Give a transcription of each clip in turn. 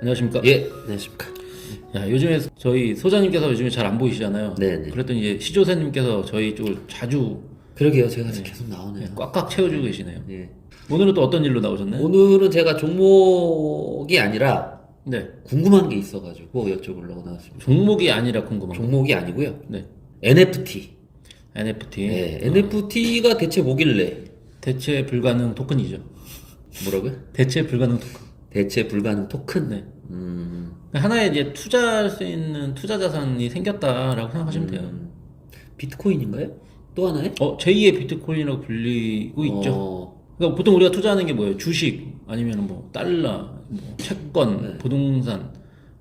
안녕하십니까? 예, 안녕하십니까. 야, 요즘에 저희 소장님께서 요즘에 잘 안 보이시잖아요. 네네. 그랬더니 이제 시조사님께서 저희 쪽을 자주 그러게요, 제가 계속 나오네요. 꽉꽉 채워주고 계시네요. 예. 오늘은 또 어떤 일로 나오셨나요? 오늘은 제가 종목이 아니라 네. 궁금한 게 있어가지고 여쭤보려고 나왔습니다. 종목이 아니라 궁금한 거. 종목이 아니고요. 네. NFT. NFT. 네, NFT가 대체 뭐길래? 대체 불가능 토큰이죠. 뭐라고요? 대체 불가능 토큰. 대체 불가능 토큰? 네. 하나의 이제 투자할 수 있는 투자 자산이 생겼다라고 생각하시면 돼요. 비트코인인가요? 또 하나의? 제2의 비트코인이라고 불리고 있죠. 그러니까 보통 우리가 투자하는 게 뭐예요? 주식, 아니면 뭐 달러, 뭐 채권, 부동산,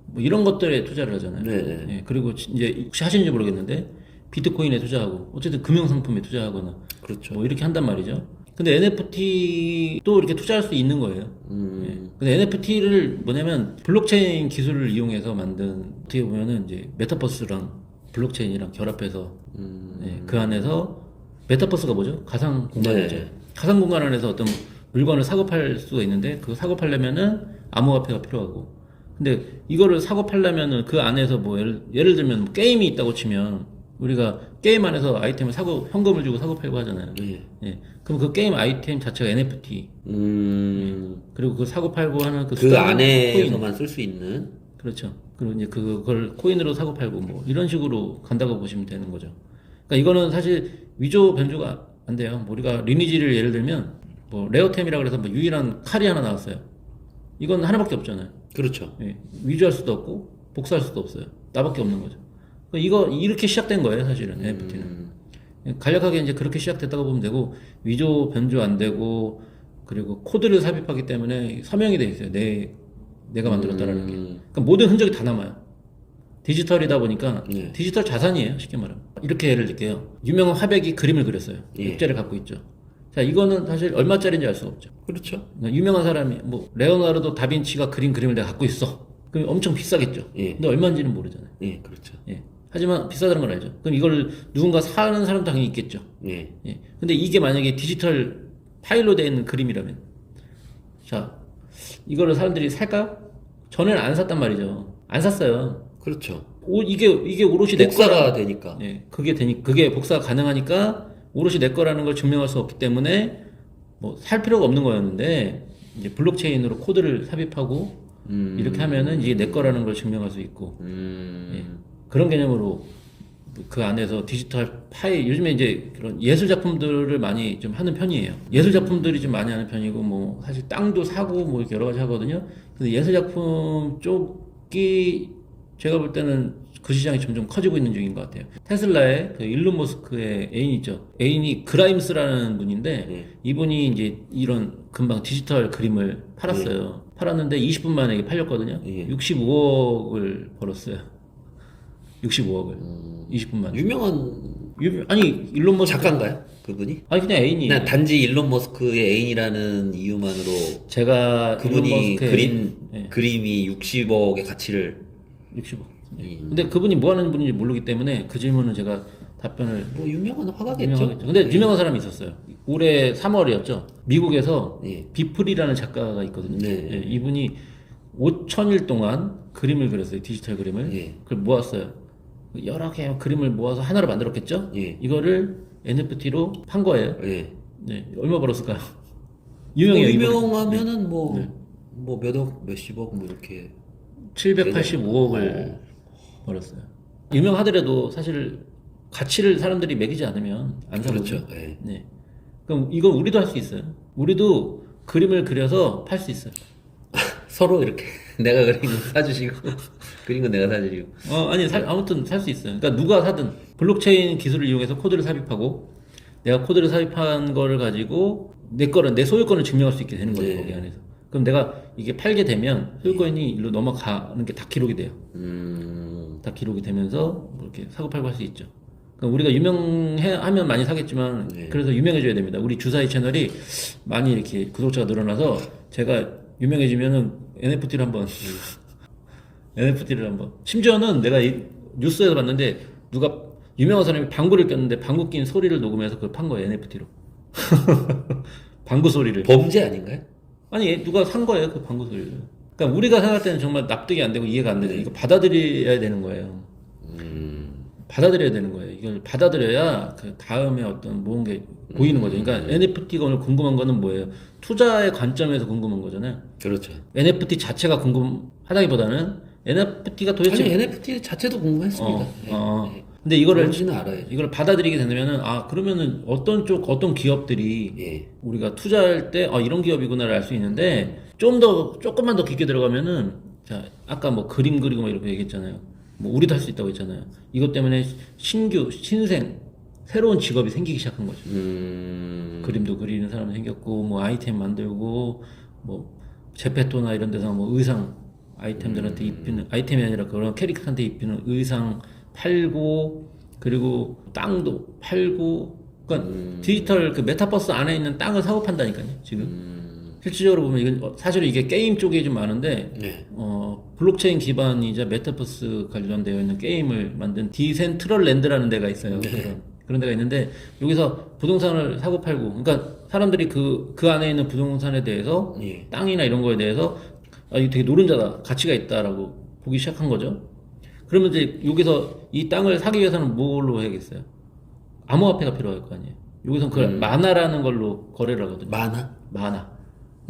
뭐 이런 것들에 투자를 하잖아요. 네. 예, 그리고 이제 혹시 하시는지 모르겠는데 비트코인에 투자하고 어쨌든 금융상품에 투자하거나 그렇죠. 뭐 이렇게 한단 말이죠. 근데 NFT도 이렇게 투자할 수 있는 거예요. 예. 근데 NFT를 뭐냐면 블록체인 기술을 이용해서 만든, 어떻게 보면은 이제 메타버스랑 블록체인이랑 결합해서 예, 그 안에서 메타버스가 뭐죠? 가상 공간이죠. 네. 가상 공간 안에서 어떤 물건을 사고 팔 수가 있는데, 그거 사고 팔려면은 암호화폐가 필요하고, 근데 이거를 사고 팔려면은 그 안에서 뭐 예를 들면 뭐 게임이 있다고 치면 우리가 게임 안에서 아이템을 사고 현금을 주고 사고 팔고 하잖아요. 예. 그럼 그 게임 아이템 자체가 NFT. 그리고 그 사고 팔고 하는 그 그 수단은 안에서만 쓸 수 있는. 그렇죠. 그리고 이제 그걸 코인으로 사고 팔고 뭐 이런 식으로 간다고 보시면 되는 거죠. 그러니까 이거는 사실 위조 변조가 안 돼요. 뭐 우리가 리니지를 예를 들면 뭐 레어템이라 그래서 뭐 유일한 칼이 하나 나왔어요. 이건 하나밖에 없잖아요. 그렇죠. 예. 위조할 수도 없고 복사할 수도 없어요. 나밖에 없는 거죠. 이거 이렇게 시작된 거예요, 사실은 NFT는. 간략하게 이제 그렇게 시작됐다고 보면 되고, 위조 변조 안 되고, 그리고 코드를 삽입하기 때문에 서명이 돼 있어요. 내가 만들었다라는 게. 그러니까 모든 흔적이 다 남아요. 디지털이다 보니까 디지털 자산이에요, 쉽게 말하면. 이렇게 예를 들게요. 유명한 화백이 그림을 그렸어요. 액자를 갖고 있죠. 자, 이거는 사실 얼마짜리인지 알 수가 없죠. 그렇죠. 그러니까 유명한 사람이 뭐 레오나르도 다빈치가 그린 그림을 내가 갖고 있어. 그럼 엄청 비싸겠죠. 근데 얼마인지는 모르잖아요. 예, 그렇죠. 예. 하지만 비싸다는 걸 알죠. 그럼 이걸 누군가 사는 사람도 당연히 있겠죠. 예. 예. 근데 이게 만약에 디지털 파일로 되어 있는 그림이라면, 자, 이거를 사람들이 살까요? 전에는 안 샀단 말이죠. 안 샀어요. 그렇죠. 이게 오롯이 내 복사가 거라. 되니까. 예. 그게 복사가 가능하니까 오롯이 내 거라는 걸 증명할 수 없기 때문에 뭐 살 필요가 없는 거였는데, 이제 블록체인으로 코드를 삽입하고 이렇게 하면은 이게 내 거라는 걸 증명할 수 있고. 예. 그런 개념으로 그 안에서 디지털 파일, 요즘에 이제 그런 예술 작품들을 많이 좀 하는 편이에요. 예술 작품들이 좀 많이 하는 편이고, 뭐 사실 땅도 사고 뭐 이렇게 여러 가지 하거든요. 근데 예술 작품 쪽이 제가 볼 때는 그 시장이 점점 커지고 있는 중인 것 같아요. 테슬라의 그 일론 머스크의 애인 있죠. 애인이 그라임스라는 분인데, 이분이 이제 이런 금방 디지털 그림을 팔았어요. 팔았는데 20분 만에 이게 팔렸거든요. 65억을 벌었어요. 65억을 20분 만에. 아니 일론 머스크 작가인가요? 그분이? 아니 그냥 애인이. 그냥 단지 일론 머스크의 애인이라는 이유만으로 제가 그분이 그린 예. 그림이 60억의 가치를 60억. 근데 그분이 뭐 하는 분인지 모르기 때문에 그 질문은 제가 답변을. 뭐 유명한 화가겠죠. 유명하겠죠. 근데 유명한 사람이 있었어요. 올해 3월이었죠. 미국에서 예. 비플이라는 작가가 있거든요. 네. 예, 이분이 5,000일 동안 그림을 그렸어요. 디지털 그림을. 그걸 모았어요. 여러 개 그림을 모아서 하나로 만들었겠죠? 이거를 NFT로 판 거예요. 네. 얼마 벌었을까요? 유명해요. 유명하면은 뭐 몇억, 몇십억 뭐 이렇게 785억을 벌었어요. 유명하더라도 사실 가치를 사람들이 매기지 않으면 안 사거든요. 그렇죠. 네. 그럼 이건 우리도 할 수 있어요. 우리도 그림을 그려서 팔 수 있어요. 서로 이렇게 내가 그린 거 사주시고 그린 거 내가 사주시고. 아니 아무튼 살 수 있어요. 그러니까 누가 사든 블록체인 기술을 이용해서 코드를 삽입하고, 내가 코드를 삽입한 거를 가지고 내 소유권을 증명할 수 있게 되는 거죠. 거기 안에서. 그럼 내가 이게 팔게 되면 소유권이 일로 넘어가는 게 다 기록이 돼요. 다 기록이 되면서 뭐 이렇게 사고 팔고 할 수 있죠. 그러니까 우리가 유명하면 많이 사겠지만, 그래서 유명해져야 됩니다. 우리 주사위 채널이 많이 이렇게 구독자가 늘어나서 제가 유명해지면은 NFT를 한번 심지어는 내가 뉴스에서 봤는데, 누가 유명한 사람이 방구를 꼈는데 방구 낀 소리를 녹음해서 그걸 판 거예요, NFT로. 방구 소리를. 범죄 아닌가요? 아니 누가 산 거예요, 그 방구 소리를. 그러니까 우리가 생각할 때는 정말 납득이 안 되고 이해가 안 되죠. 이거 받아들여야 되는 거예요. 받아들여야 되는 거예요. 이걸 받아들여야 그 다음에 어떤 모은 게 보이는 거죠. 그러니까 NFT가 오늘 궁금한 거는 뭐예요? 투자의 관점에서 궁금한 거잖아요. 그렇죠. NFT 자체가 궁금하다기보다는 NFT가 도대체 아니 NFT 자체도 궁금했습니다. 근데 이거를 뭔지는 알아야죠. 이걸 받아들이게 되면은 그러면은 어떤 기업들이 예. 우리가 투자할 때 이런 기업이구나를 알 수 있는데 조금만 더 깊게 들어가면은 자 아까 뭐 그림 그리고 뭐 이렇게 얘기했잖아요. 뭐 우리도 할 수 있다고 했잖아요. 이것 때문에 신생 새로운 직업이 생기기 시작한 거죠. 그림도 그리는 사람이 생겼고 뭐 아이템 만들고 뭐 제페토나 이런 데서 뭐 의상 아이템들한테 입히는 아이템이 아니라 그런 캐릭터한테 입히는 의상 팔고 그리고 땅도 팔고 그러니까 디지털 그 메타버스 안에 있는 땅을 사고 판다니까요 지금 실질적으로 보면 이건 사실 이게 게임 쪽이 좀 많은데 네. 블록체인 기반이자 메타버스 관련되어 있는 게임을 만든 디센트럴랜드라는 데가 있어요. 그런 데가 있는데 여기서 부동산을 사고 팔고 그러니까 사람들이 그 안에 있는 부동산에 대해서 예. 땅이나 이런 거에 대해서 이거 되게 노른자다 가치가 있다라고 보기 시작한 거죠. 그러면 이제 여기서 이 땅을 사기 위해서는 뭘로 해야겠어요? 암호화폐가 필요할 거 아니에요. 여기서 그걸 마나라는 걸로 거래를 하거든요. 마나.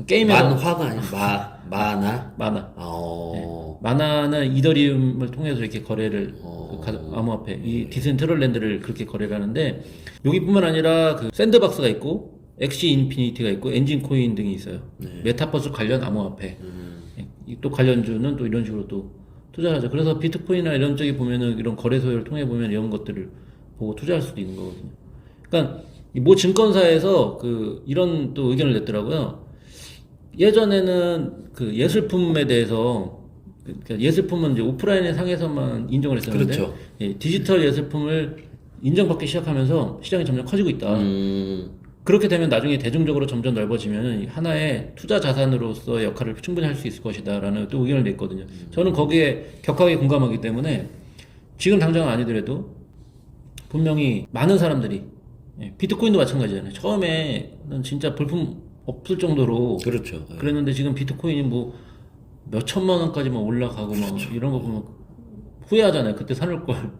게임에서 만화가 아니고 마나. 마나. 어. 마나는 이더리움을 통해서 이렇게 거래를 암호화폐 이 디센트럴랜드를 그렇게 거래를 하는데 여기뿐만 아니라 그 샌드박스가 있고 엑시 인피니티가 있고 엔진 코인 등이 있어요. 메타버스 관련 암호화폐. 또 관련주는 또 이런 식으로 또 투자를 하죠. 그래서 비트코인이나 이런 쪽에 보면은 이런 거래소를 통해 보면 이런 것들을 보고 투자할 수도 있는 거거든요. 그러니까 모 증권사에서 이런 또 의견을 냈더라고요. 예전에는 그 예술품에 대해서 그러니까 예술품은 이제 오프라인의 상에서만 인정을 했었는데 그렇죠. 디지털 예술품을 인정받기 시작하면서 시장이 점점 커지고 있다. 그렇게 되면 나중에 대중적으로 점점 넓어지면 하나의 투자 자산으로서의 역할을 충분히 할 수 있을 것이다라는 또 의견을 냈거든요. 저는 거기에 격하게 공감하기 때문에 지금 당장은 아니더라도 분명히 많은 사람들이 비트코인도 마찬가지잖아요. 처음에는 진짜 볼품 없을 정도로 그렇죠. 그랬는데 지금 비트코인이 뭐 몇 천만 원까지만 올라가고 막 이런 거 보면 후회하잖아요. 그때 사놓을 걸.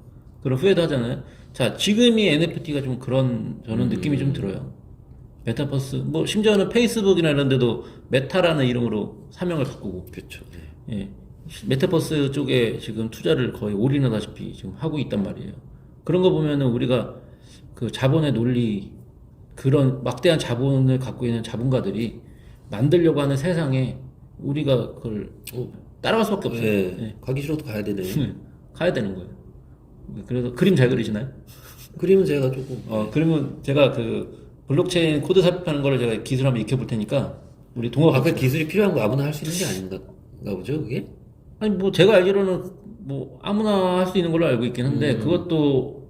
그런 후회도 하잖아요. 자, 지금이 NFT가 좀 그런 저는 느낌이 좀 들어요. 메타버스 뭐 심지어는 페이스북이나 이런 데도 메타라는 이름으로 사명을 바꾸고 그렇죠. 예. 메타버스 쪽에 지금 투자를 거의 올인하다시피 지금 하고 있단 말이에요. 그런 거 보면은 우리가 그 자본의 논리 그런 막대한 자본을 갖고 있는 자본가들이 만들려고 하는 세상에 우리가 그걸 따라갈 수밖에 없어요. 네. 가기 싫어도 가야 되네. 가야 되는 거예요. 그래서 그림 잘 그리시나요? 그림은 제가 조금. 그러면 제가 그 블록체인 코드 삽입하는 거를 제가 기술 한번 익혀볼 테니까 우리 동업 그 기술이 필요한 거 아무나 할 수 있는 게 아닌가 보죠, 그게? 아니 뭐 제가 알기로는 뭐 아무나 할 수 있는 걸로 알고 있긴 한데 그것도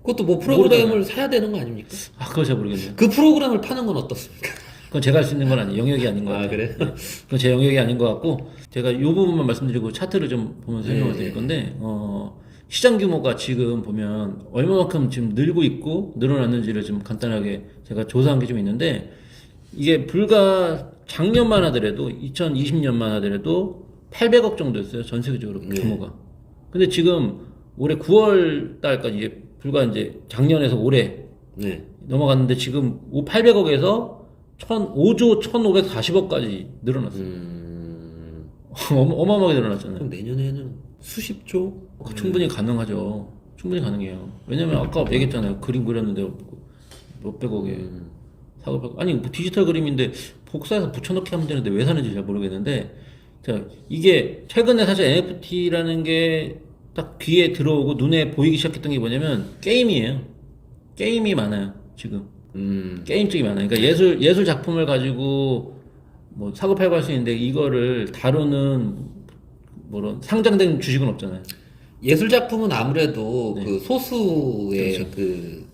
그것도 뭐 프로그램을 사야 되는 거 아닙니까? 그거 잘 모르겠네요. 그 프로그램을 파는 건 어떻습니까? 그건 제가 할 수 있는 건 아니에요. 영역이 아닌 것 같아요. 그래? 그건 제 영역이 아닌 것 같고 제가 이 부분만 말씀드리고 차트를 좀 보면서 설명을 드릴 건데 시장 규모가 지금 보면 얼마만큼 지금 늘고 있고 늘어났는지를 좀 간단하게 제가 조사한 게 좀 있는데 이게 불과 작년만 하더라도 2020년만 하더라도 800억 정도였어요. 전 세계적으로 규모가. 근데 지금 올해 9월 달까지 이제 불과 이제 작년에서 올해 넘어갔는데 지금 800억에서 5조 1,540억까지 늘어났어요. 어마어마하게 늘어났잖아요. 그럼 내년에는 수십조? 충분히 가능하죠. 충분히 가능해요. 왜냐면 아까 얘기했잖아요. 그림 그렸는데 몇백억에 사고 아니 뭐 디지털 그림인데 복사해서 붙여넣기 하면 되는데 왜 사는지 잘 모르겠는데 자 이게 최근에 사실 NFT라는 게 딱 귀에 들어오고 눈에 보이기 시작했던 게 뭐냐면 게임이에요. 게임이 많아요 지금. 게임 쪽이 많아요. 그러니까 예술 작품을 가지고 뭐 사고 팔고 할 수 있는데 이거를 다루는 뭐런 상장된 주식은 없잖아요. 예술 작품은 아무래도 그 소수의 그렇죠.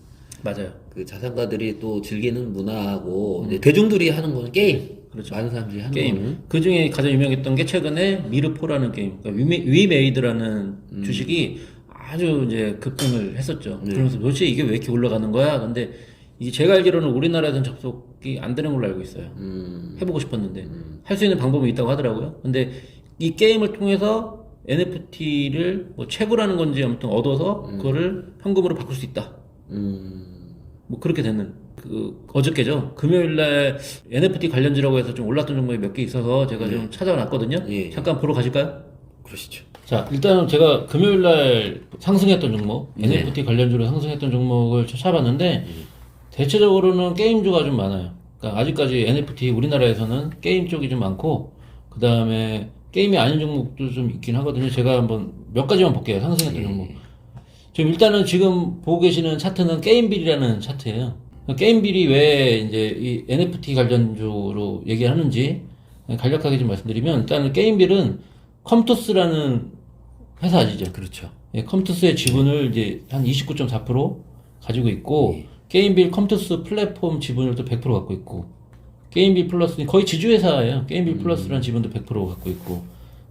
맞아요. 그 자산가들이 또 즐기는 문화하고 이제 대중들이 하는 거는 게임. 그렇죠. 많은 사람들이 하는 게임. 거는. 그 중에 가장 유명했던 게 최근에 미르포라는 게임. 그러니까 위메이드라는 주식이 아주 이제 급등을 했었죠. 그러면서 도대체 이게 왜 이렇게 올라가는 거야? 근데 이게 제가 알기로는 우리나라에서는 접속 등록이 안 되는 걸로 알고 있어요. 해보고 싶었는데 할 수 있는 방법이 있다고 하더라고요. 근데 이 게임을 통해서 NFT를 뭐 채굴하는 건지 아무튼 얻어서 그거를 현금으로 바꿀 수 있다. 뭐 그렇게 되는 어저께죠. 금요일날 NFT 관련주라고 해서 좀 올랐던 종목이 몇 개 있어서 제가 좀 찾아놨거든요. 예. 잠깐 보러 가실까요? 그러시죠. 자, 일단은 제가 금요일날 상승했던 종목, NFT 관련주로 상승했던 종목을 찾아봤는데, 대체적으로는 게임주가 좀 많아요. 그러니까 아직까지 NFT 우리나라에서는 게임 쪽이 좀 많고, 그 다음에 게임이 아닌 종목도 좀 있긴 하거든요. 제가 한번 몇 가지만 볼게요. 상승했던 종목. 지금 일단은 지금 보고 계시는 차트는 게임빌이라는 차트예요. 게임빌이 왜 이제 이 NFT 관련주로 얘기하는지 간략하게 좀 말씀드리면, 일단은 게임빌은 컴투스라는 회사 아시죠? 그렇죠. 예, 컴투스의 지분을 이제 한 29.4% 가지고 있고, 게임빌 컴투스 플랫폼 지분을 또 100% 갖고 있고, 게임빌 플러스 거의 지주회사예요. 게임빌 플러스라는 지분도 100% 갖고 있고,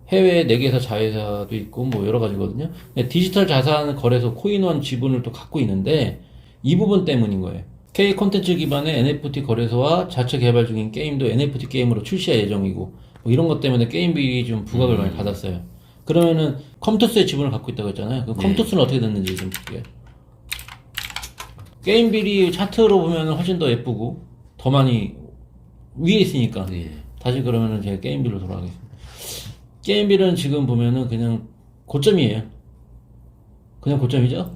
해외 4개사 자회사도 있고 뭐 여러 가지거든요. 디지털 자산 거래소 코인원 지분을 또 갖고 있는데 이 부분 때문인 거예요. K 콘텐츠 기반의 NFT 거래소와 자체 개발 중인 게임도 NFT 게임으로 출시할 예정이고 뭐 이런 것 때문에 게임빌이 좀 부각을 많이 받았어요. 그러면은 컴투스의 지분을 갖고 있다고 했잖아요. 그럼 컴투스는 어떻게 됐는지 좀 볼게요. 게임빌이 차트로 보면 훨씬 더 예쁘고 더 많이 위에 있으니까 다시 그러면은 제가 게임빌로 돌아가겠습니다. 게임빌은 지금 보면은 그냥 고점이에요. 그냥 고점이죠?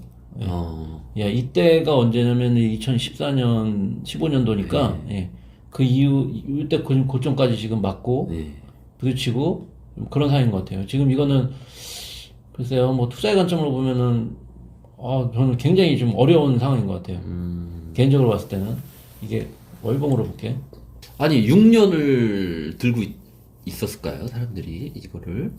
야, 이때가 언제냐면 2014년, 15년도니까, 예. 그 이때 고점까지 지금 맞고, 부딪히고, 그런 상황인 것 같아요. 지금 이거는, 글쎄요, 뭐 투자의 관점으로 보면은, 저는 굉장히 좀 어려운 상황인 것 같아요. 개인적으로 봤을 때는. 이게 월봉으로 볼게요. 아니 6년을 들고 있었을까요? 사람들이 이거를?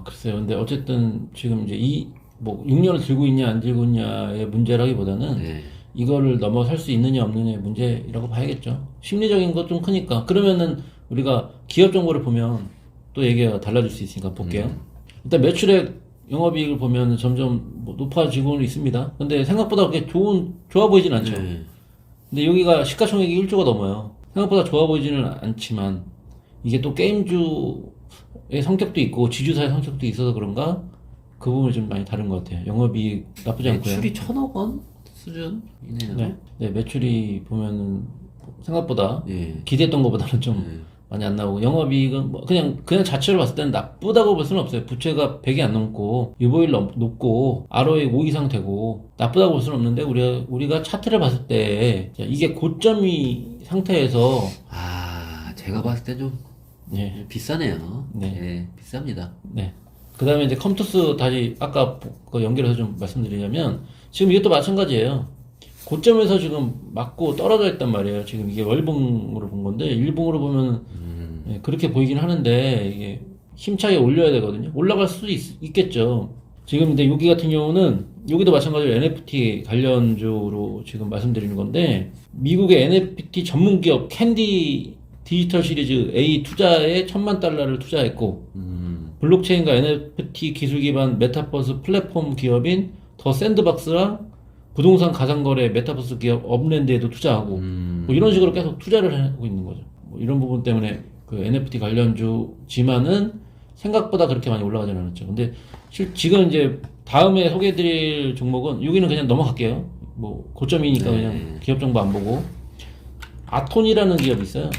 글쎄요. 근데 어쨌든 지금 이제 뭐 6년을 들고 있냐 안 들고 있냐의 문제라기보다는 이거를 넘어설 수 있느냐 없느냐의 문제라고 봐야겠죠. 심리적인 것 좀 크니까. 그러면은 우리가 기업 정보를 보면 또 얘기가 달라질 수 있으니까 볼게요. 일단 매출액 영업이익을 보면 점점 뭐 높아지고는 있습니다. 근데 생각보다 그렇게 좋아 보이진 않죠. 근데 여기가 시가총액이 1조가 넘어요. 생각보다 좋아 보이지는 않지만 이게 또 게임주의 성격도 있고 지주사의 성격도 있어서 그런가 그 부분이 좀 많이 다른 것 같아요. 영업이익 나쁘지 않고요. 매출이 1,000억 원 수준이네요. 네, 매출이 보면은 생각보다 기대했던 것보다는 좀 많이 안 나오고 영업이익은 뭐 그냥 자체로 봤을 때는 나쁘다고 볼 수는 없어요. 부채가 100이 안 넘고 유보율 높고 ROE 5 이상 되고 나쁘다고 볼 수는 없는데 우리가 차트를 봤을 때 이게 고점이 상태에서 제가 봤을 때 좀 비싸네요. 비쌉니다. 네. 그 다음에 이제 컴투스 다시 아까 그 연결해서 좀 말씀드리자면 지금 이것도 마찬가지예요. 고점에서 지금 맞고 떨어져 있단 말이에요. 지금 이게 월봉으로 본 건데 일봉으로 보면 그렇게 보이긴 하는데 이게 힘차게 올려야 되거든요. 올라갈 수도 있겠죠. 지금 근데 여기 같은 경우는 여기도 마찬가지로 NFT 관련주로 지금 말씀드리는 건데 미국의 NFT 전문 기업 캔디 디지털 시리즈 A 투자에 $10,000,000를 투자했고 블록체인과 NFT 기술 기반 메타버스 플랫폼 기업인 더 샌드박스랑 부동산 가상거래 메타버스 기업 업랜드에도 투자하고 뭐 이런 식으로 계속 투자를 하고 있는 거죠. 뭐 이런 부분 때문에 그 NFT 관련주지만은 생각보다 그렇게 많이 올라가지는 않았죠. 근데 지금 이제 다음에 소개해드릴 종목은 여기는 그냥 넘어갈게요. 뭐 고점이니까 그냥 기업 정보 안 보고 아톤이라는 기업이 있어요.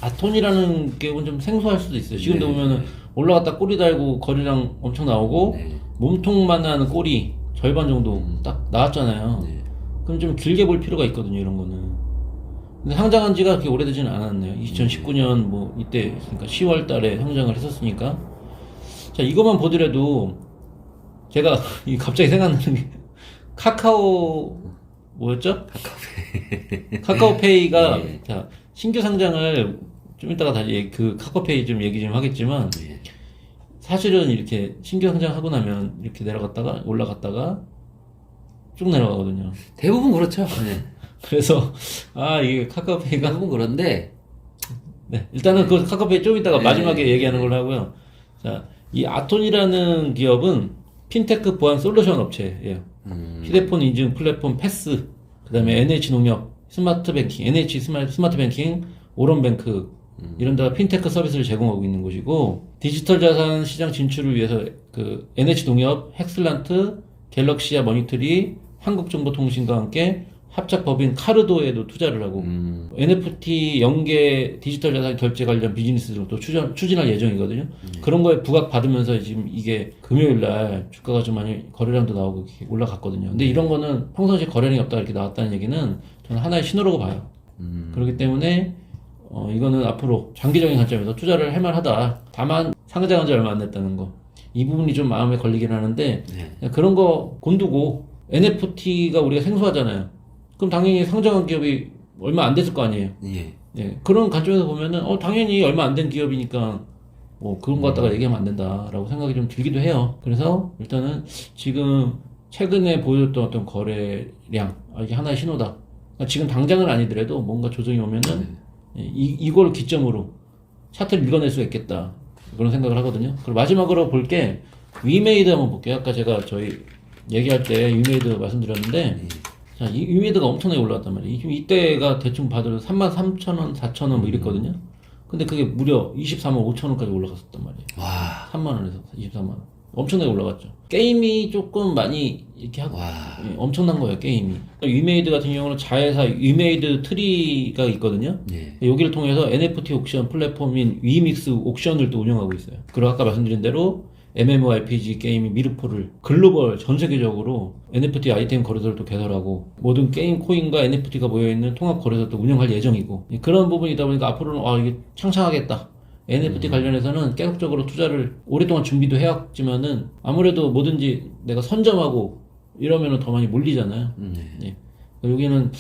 아톤이라는 기업은 좀 생소할 수도 있어요. 지금도 보면은 올라갔다 꼬리 달고 거리랑 엄청 나오고 몸통만한 꼬리 절반 정도 딱 나왔잖아요. 그럼 좀 길게 볼 필요가 있거든요, 이런 거는. 근데 상장한 지가 그렇게 오래되지는 않았네요. 2019년 뭐 이때 그러니까 10월 달에 상장을 했었으니까. 자, 이것만 보더라도 제가 갑자기 생각나는 게 카카오 뭐였죠? 카카오페이가 자, 신규 상장을 좀 이따가 다시 그 카카오페이 좀 얘기 좀 하겠지만 사실은 이렇게 신규 상장하고 나면 이렇게 내려갔다가 올라갔다가 쭉 내려가거든요. 대부분 그렇죠. 그래서 이게 카카오페이가 대부분 그런데 일단은 그 카카오페이 좀 이따가 마지막에 얘기하는 걸로 하고요. 자, 이 아톤이라는 기업은 핀테크 보안 솔루션 업체예요. 휴대폰 인증 플랫폼 패스, 그다음에 NH농협 스마트 뱅킹, NH 스마트 뱅킹, 오런뱅크 이런 데가 핀테크 서비스를 제공하고 있는 곳이고 디지털 자산 시장 진출을 위해서 그 NH농협, 헥슬란트, 갤럭시아 머니터리, 한국정보통신과 함께 합작 법인 카르도에도 투자를 하고 NFT 연계 디지털 자산 결제 관련 비즈니스를 또 추진할 예정이거든요. 그런 거에 부각 받으면서 지금 이게 금요일 날 주가가 좀 많이 거래량도 나오고 이렇게 올라갔거든요. 근데 이런 거는 평상시에 거래량이 없다 이렇게 나왔다는 얘기는 저는 하나의 신호라고 봐요. 그렇기 때문에 이거는 앞으로 장기적인 관점에서 투자를 할 만하다. 다만 상장한 지 얼마 안 됐다는 거. 이 부분이 좀 마음에 걸리긴 하는데 그런 거 곤두고 NFT가 우리가 생소하잖아요. 그럼 당연히 상장한 기업이 얼마 안 됐을 거 아니에요. 예. 네, 그런 관점에서 보면은 당연히 얼마 안 된 기업이니까 뭐 그런 거 갖다가 얘기하면 안 된다라고 생각이 좀 들기도 해요. 그래서 일단은 지금 최근에 보여줬던 어떤 거래량 이게 하나의 신호다. 그러니까 지금 당장은 아니더라도 뭔가 조정이 오면은 이걸 기점으로 차트를 읽어낼 수가 있겠다 그런 생각을 하거든요. 그리고 마지막으로 볼 게 위메이드 한번 볼게요. 아까 제가 저희 얘기할 때 위메이드 말씀드렸는데 자, 이 위메이드가 엄청나게 올라갔단 말이에요. 이때가 대충 봐도 33,000원, 4,000원 뭐 이랬거든요. 근데 그게 무려 24만 5천원까지 올라갔었단 말이에요. 와. 3만원에서 24만원. 엄청나게 올라갔죠. 게임이 조금 많이 이렇게 하고, 와. 예, 엄청난 거예요, 게임이. 위메이드 같은 경우는 자회사 위메이드 트리가 있거든요. 예. 여기를 통해서 NFT 옥션 플랫폼인 위믹스 옥션을 또 운영하고 있어요. 그리고 아까 말씀드린 대로 MMORPG 게임인 미르포를 글로벌 전 세계적으로 NFT 아이템 거래소를 또 개설하고 모든 게임 코인과 NFT가 모여있는 통합 거래소를 또 운영할 예정이고 그런 부분이다 보니까 앞으로는 이게 창창하겠다. NFT 관련해서는 계속적으로 투자를 오랫동안 준비도 해왔지만은 아무래도 뭐든지 내가 선점하고 이러면은 더 많이 몰리잖아요. 예. 여기는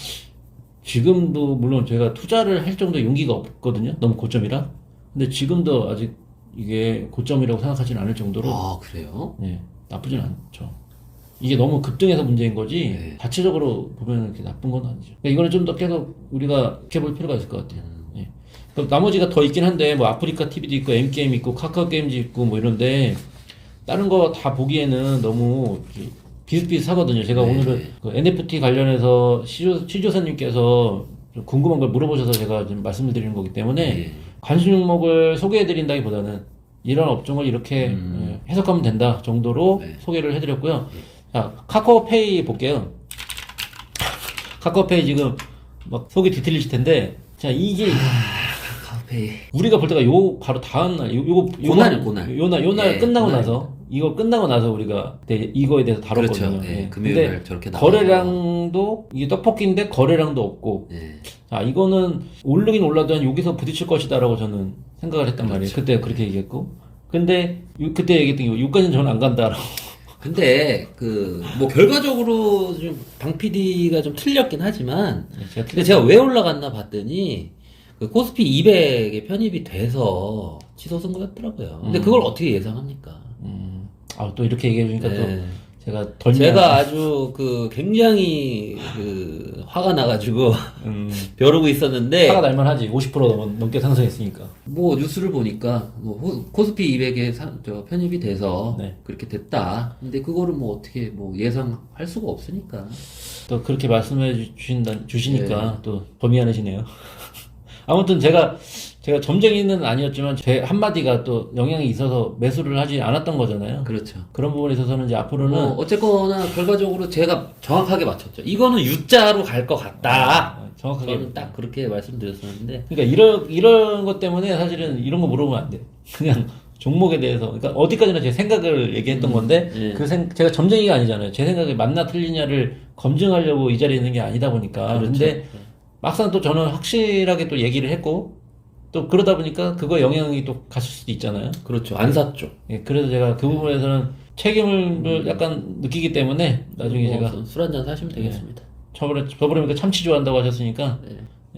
지금도 물론 제가 투자를 할 정도 용기가 없거든요. 너무 고점이라. 근데 지금도 아직 이게 고점이라고 생각하지는 않을 정도로 그래요? 예, 나쁘진 않죠. 이게 너무 급등해서 문제인 거지 자체적으로 보면 이렇게 나쁜 건 아니죠. 그러니까 이거는 좀 더 계속 우리가 지켜볼 필요가 있을 것 같아요. 예. 그럼 나머지가 더 있긴 한데 뭐 아프리카 TV도 있고 M게임 있고 카카오 게임즈 있고 뭐 이런데 다른 거 다 보기에는 너무 비슷비슷하거든요. 제가 오늘은 그 NFT 관련해서 시조사님께서 좀 궁금한 걸 물어보셔서 제가 좀 말씀을 드리는 거기 때문에 관심 종목을 소개해드린다기보다는 이런 업종을 이렇게 해석하면 된다 정도로 소개를 해드렸고요. 자, 카카오페이 볼게요. 카카오페이 지금 막 속이 뒤틀리실 텐데, 자, 이게 카카오페이. 우리가 볼 때가 바로 다음 날, 고날. 요날 끝나고 고날. 나서, 이거 끝나고 나서 우리가 이거에 대해서 다뤘거든요. 그렇죠. 예, 예. 금요일 근데 날 저렇게 나와요. 거래량도, 이게 떡볶이인데 거래량도 없고, 자, 이거는 오르긴 올라도 여기서 부딪힐 것이다라고 저는 생각을 했단 말이에요. 그때 그렇게 얘기했고. 근데, 그때 얘기했던 게, 여기까지는 저는 안 간다라고. 근데 뭐 결과적으로 좀 방 PD가 좀 틀렸긴 하지만 근데 제가 왜 올라갔나 봤더니 그 코스피 200에 편입이 돼서 치솟은 거였더라고요. 근데 그걸 어떻게 예상합니까? 또 이렇게 얘기해 주니까 또 제가 제가 아주 굉장히 화가 나가지고 벼르고 있었는데 화가 날만하지. 50% 넘게 상승했으니까. 뭐 뉴스를 보니까 뭐 코스피 200에 편입이 돼서 그렇게 됐다. 근데 그거를 뭐 어떻게 뭐 예상할 수가 없으니까. 또 그렇게 말씀해 주시니까 또 더 미안해지네요. 아무튼 제가 점쟁이는 아니었지만 제 한마디가 또 영향이 있어서 매수를 하지 않았던 거잖아요. 그렇죠. 그런 부분에 있어서는 이제 앞으로는 어쨌거나 결과적으로 제가 정확하게 맞췄죠. 이거는 U자로 갈 것 같다. 정확하게 저는 딱 그렇게 말씀드렸었는데. 그러니까 이런 것 때문에 사실은 이런 거 물어보면 안 돼. 그냥 종목에 대해서 그러니까 어디까지나 제 생각을 얘기했던 건데 제가 점쟁이가 아니잖아요. 제 생각이 맞나 틀리냐를 검증하려고 이 자리에 있는 게 아니다 보니까. 그렇죠. 근데 막상 또 저는 확실하게 또 얘기를 했고 또 그러다 보니까 그거 영향이 또 갔을 수도 있잖아요. 그렇죠. 안 샀죠. 예, 그래서 제가 그 부분에서는 책임을 약간 느끼기 때문에 나중에 제가 술 한잔 사시면 되겠습니다. 저번에 보니까 참치 좋아한다고 하셨으니까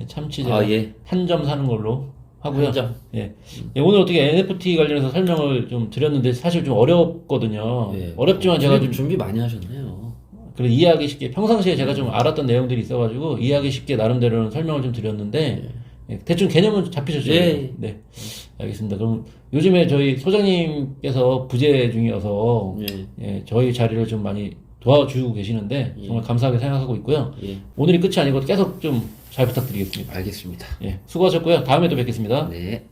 참치 제가 한 점 사는 걸로 하고요. 한 점. 예. 오늘 어떻게 NFT 관련해서 설명을 좀 드렸는데 사실 좀 어렵거든요. 어렵지만 제가 좀 준비 많이 하셨네요. 그리고 이해하기 쉽게 평상시에 제가 좀 알았던 내용들이 있어가지고 이해하기 쉽게 나름대로는 설명을 좀 드렸는데 대충 개념은 잡히셨죠? 네. 알겠습니다. 그럼 요즘에 저희 소장님께서 부재 중이어서 저희 자리를 좀 많이 도와주고 계시는데 정말 감사하게 생각하고 있고요. 오늘이 끝이 아니고 계속 좀 잘 부탁드리겠습니다. 알겠습니다. 예, 수고하셨고요. 다음에도 뵙겠습니다. 네.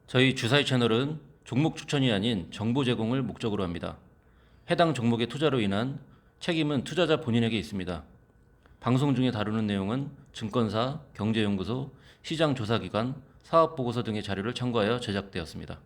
저희 주사위 채널은 종목 추천이 아닌 정보 제공을 목적으로 합니다. 해당 종목의 투자로 인한 책임은 투자자 본인에게 있습니다. 방송 중에 다루는 내용은 증권사, 경제연구소, 시장조사기관, 사업보고서 등의 자료를 참고하여 제작되었습니다.